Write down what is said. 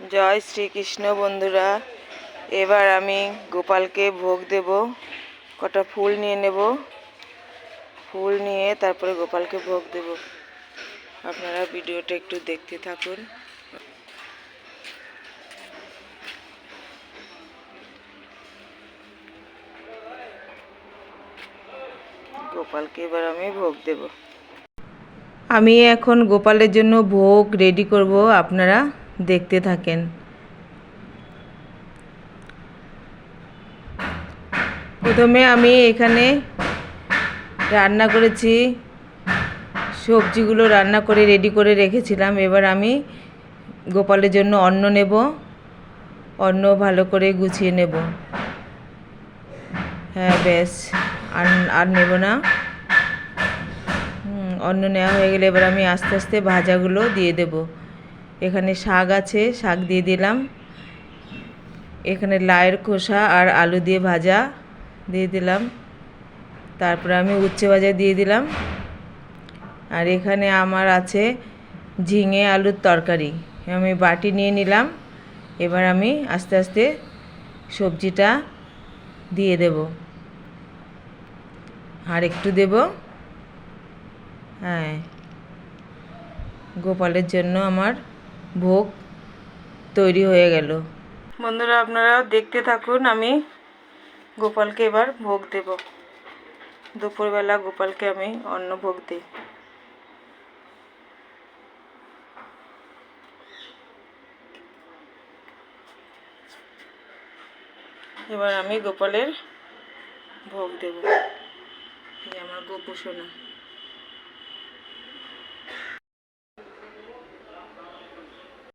জয় শ্রীকৃষ্ণ বন্ধুরা। এবার আমি গোপালকে ভোগ দেব। কটা ফুল নিয়ে নেব, ফুল নিয়ে তারপরে গোপালকে ভোগ দেব। আপনারা ভিডিওটা একটু দেখতে থাকুন। গোপালকে এবার আমি ভোগ দেব। আমি এখন গোপালের জন্য ভোগ রেডি করব, আপনারা দেখতে থাকেন। প্রথমে আমি এখানে রান্না করেছি, সবজিগুলো রান্না করে রেডি করে রেখেছিলাম। এবার আমি গোপালের জন্য অন্ন নেব, অন্ন ভালো করে গুছিয়ে নেব। হ্যাঁ ব্যাস, আর নেব না। অন্ন নেওয়া হয়ে গেলে এবার আমি আস্তে আস্তে ভাজাগুলো দিয়ে দেব। এখানে শাক আছে, শাক দিয়ে দিলাম। এখানে লাউয়ের খোসা আর আলু দিয়ে ভাজা দিয়ে দিলাম। তারপরে আমি উচ্ছে ভাজা দিয়ে দিলাম। আর এখানে আমার আছে ঝিঙে আলুর তরকারি, আমি বাটি নিয়ে নিলাম। এবার আমি আস্তে আস্তে সবজিটা দিয়ে দেব, আর একটু দেব। হ্যাঁ, গোপালের জন্য আমার ভোগ তৈরি হয়ে গেল। বন্ধুরা আপনারাও দেখতে থাকুন, আমি গোপালকে এবার ভোগ দেব। দুপুরবেলা গোপালকে আমি অন্ন ভোগ দিই। এবার আমি গোপালের ভোগ দেব। এই আমার গোপু সোনা।